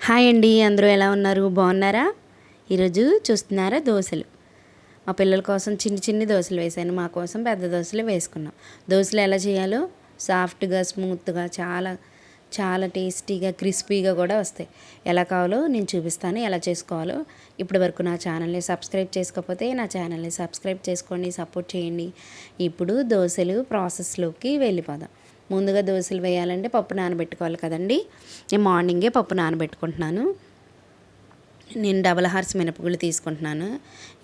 Hi అండి, అందరూ ఎలా ఉన్నారు? బాగున్నారా? ఈరోజు చూస్తున్నారా దోశలు. మా పిల్లల కోసం చిన్ని చిన్ని దోశలు వేసాను, మా కోసం పెద్ద దోశలు వేసుకున్నాం. దోశలు ఎలా చేయాలో సాఫ్ట్గా స్మూత్గా చాలా చాలా టేస్టీగా క్రిస్పీగా కూడా వస్తాయి. ఎలా కావాలో నేను చూపిస్తాను, ఎలా చేసుకోవాలో. ఇప్పటి వరకు నా ఛానల్ని సబ్స్క్రైబ్ చేసుకోకపోతే నా ఛానల్ని సబ్స్క్రైబ్ చేసుకోండి, సపోర్ట్ చేయండి. ఇప్పుడు దోశలు ప్రాసెస్లోకి వెళ్ళిపోదాం. ముందుగా దోశలు వేయాలంటే పప్పు నానబెట్టుకోవాలి కదండి. నేను మార్నింగే పప్పు నానబెట్టుకుంటున్నాను. నేను డబల్ హార్స్ మినపగుళ్ళు తీసుకుంటున్నాను.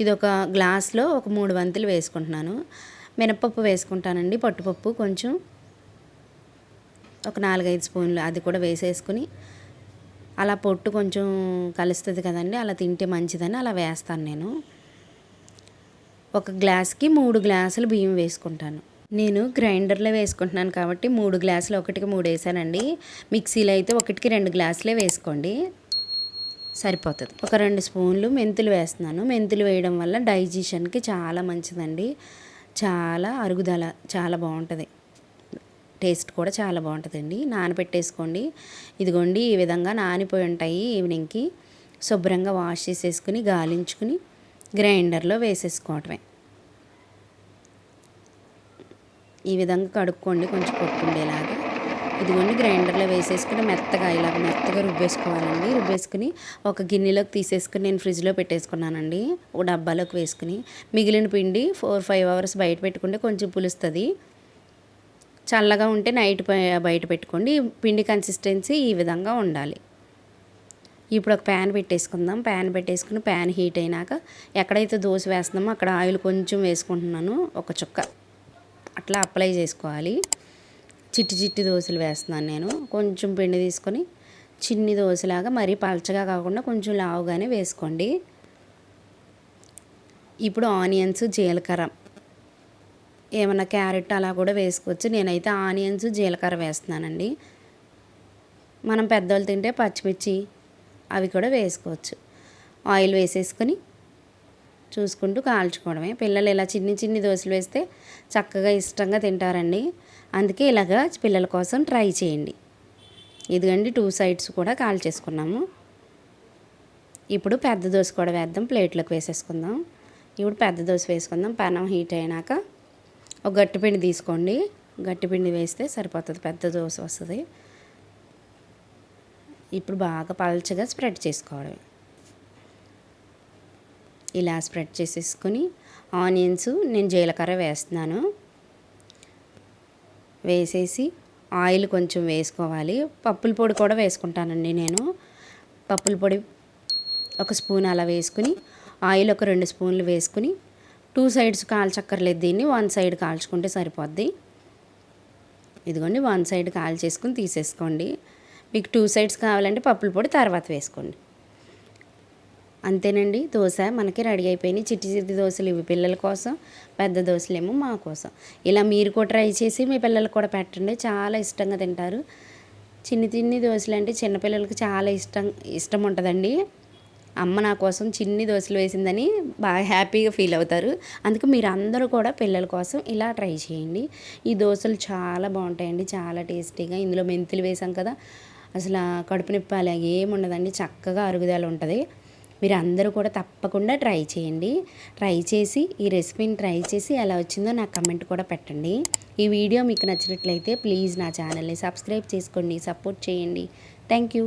ఇది ఒక గ్లాస్లో ఒక 3 వంతులు వేసుకుంటున్నాను. మినపప్పు వేసుకుంటానండి, పట్టుపప్పు కొంచెం ఒక 4-5 స్పూన్లు అది కూడా వేసేసుకుని, అలా పొట్టు కొంచెం కలుస్తుంది కదండి, అలా తింటే మంచిదని అలా వేస్తాను. నేను ఒక గ్లాస్కి 3 గ్లాసులు బియ్యం వేసుకుంటాను. నేను గ్రైండర్లో వేసుకుంటున్నాను కాబట్టి 3 గ్లాసులు 1కి 3 వేసానండి. మిక్సీలో అయితే 1కి 2 గ్లాసులే వేసుకోండి, సరిపోతుంది. ఒక 2 స్పూన్లు మెంతులు వేస్తున్నాను. మెంతులు వేయడం వల్ల డైజెషన్కి చాలా మంచిదండి, చాలా అరుగుదల చాలా బాగుంటుంది, టేస్ట్ కూడా చాలా బాగుంటుందండి. నానబెట్టేసుకోండి. ఇదిగోండి ఈ విధంగా నానిపోయి ఉంటాయి. ఈవినింగ్కి శుభ్రంగా వాష్ చేసేసుకుని గాలించుకుని గ్రైండర్లో వేసేసుకోవటమే. ఈ విధంగా కడుక్కోండి, కొంచెం కొట్టుకుండేలాగా. ఇదిగోండి గ్రైండర్లో వేసేసుకుని మెత్తగా ఇలాగ మెత్తగా రుబ్బేసుకోవాలండి. రుబ్బేసుకుని ఒక గిన్నెలోకి తీసేసుకుని నేను ఫ్రిడ్జ్లో పెట్టేసుకున్నానండి. ఒక డబ్బాలోకి వేసుకుని మిగిలిన పిండి 4-5 అవర్స్ బయట పెట్టుకుంటే కొంచెం పులుస్తుంది. చల్లగా ఉంటే నైట్ బయట పెట్టుకోండి. పిండి కన్సిస్టెన్సీ ఈ విధంగా ఉండాలి. ఇప్పుడు ఒక ప్యాన్ పెట్టేసుకుందాం. ప్యాన్ పెట్టేసుకుని ప్యాన్ హీట్ అయినాక ఎక్కడైతే దోశ వేస్తున్నామో అక్కడ ఆయిల్ కొంచెం వేసుకుంటున్నాను, ఒక చుక్క అట్లా అప్లై చేసుకోవాలి. చిట్టి చిట్టి దోశలు వేస్తున్నాను నేను. కొంచెం పిండి తీసుకొని చిన్ని దోశలాగా, మరీ పలచగా కాకుండా కొంచెం లావుగానే వేసుకోండి. ఇప్పుడు ఆనియన్స్, జీలకర్ర, ఏమన్నా క్యారెట్ అలా కూడా వేసుకోవచ్చు. నేనైతే ఆనియన్స్ జీలకర్ర వేస్తున్నానండి. మనం పెద్దవాళ్ళు తింటే పచ్చిమిర్చి అవి కూడా వేసుకోవచ్చు. ఆయిల్ వేసేసుకొని చూసుకుంటూ కాల్చుకోవడమే. పిల్లలు ఇలా చిన్ని చిన్ని దోశలు వేస్తే చక్కగా ఇష్టంగా తింటారండి. అందుకే ఇలాగా పిల్లల కోసం ట్రై చేయండి. ఇదిగండి 2 సైడ్స్ కూడా కాల్చేసుకున్నాము. ఇప్పుడు పెద్ద దోశ కూడా వేద్దాం, ప్లేట్లోకి వేసేసుకుందాం. ఇప్పుడు పెద్ద దోశ వేసుకుందాం. పెనం హీట్ అయినాక ఒక గట్టిపిండి తీసుకోండి, గట్టిపిండి వేస్తే సరిపోతుంది, పెద్ద దోశ వస్తుంది. ఇప్పుడు బాగా పల్చగా స్ప్రెడ్ చేసుకోవడమే. ఇలా స్ప్రెడ్ చేసేసుకొని ఆనియన్స్, నేను జీలకర్ర వేస్తున్నాను, వేసేసి ఆయిల్ కొంచెం వేసుకోవాలి. పప్పుల పొడి కూడా వేసుకుంటానండి నేను. పప్పుల పొడి ఒక స్పూన్ అలా వేసుకుని ఆయిల్ ఒక 2 స్పూన్లు వేసుకుని 2 సైడ్స్ కాల్చక్కర్లేదు, దీన్ని 1 సైడ్ కాల్చుకుంటే సరిపోద్ది. ఇదిగోండి 1 సైడ్ కాల్చేసుకుని తీసేసుకోండి. మీకు 2 సైడ్స్ కావాలంటే పప్పుల పొడి తర్వాత వేసుకోండి. అంతేనండి, దోశ మనకి రెడీ అయిపోయినాయి. చిట్టి చిట్టి దోశలు ఇవి పిల్లల కోసం, పెద్ద దోశలేమో మా కోసం. ఇలా మీరు కూడా ట్రై చేసి మీ పిల్లలకు కూడా పెట్టండి, చాలా ఇష్టంగా తింటారు. చిన్ని చిన్ని దోశలు అంటే చిన్నపిల్లలకి చాలా ఇష్టం ఉంటుందండి. అమ్మ నా కోసం చిన్ని దోశలు వేసిందని బాగా హ్యాపీగా ఫీల్ అవుతారు. అందుకే మీరు అందరూ కూడా పిల్లల కోసం ఇలా ట్రై చేయండి. ఈ దోశలు చాలా బాగుంటాయండి, చాలా టేస్టీగా. ఇందులో మెంతులు వేసాం కదా, అసలు కడుపు నొప్పి అలా ఏముండదండి, చక్కగా అరుగుదల ఉంటుంది. మీరు అందరూ కూడా తప్పకుండా ట్రై చేయండి. ట్రై చేసి ఈ రెసిపీని ట్రై చేసి ఎలా వచ్చిందో నాకు కమెంట్ కూడా పెట్టండి. ఈ వీడియో మీకు నచ్చినట్లయితే ప్లీజ్ నా ఛానల్ని సబ్స్క్రైబ్ చేసుకోండి, సపోర్ట్ చేయండి. Thank you.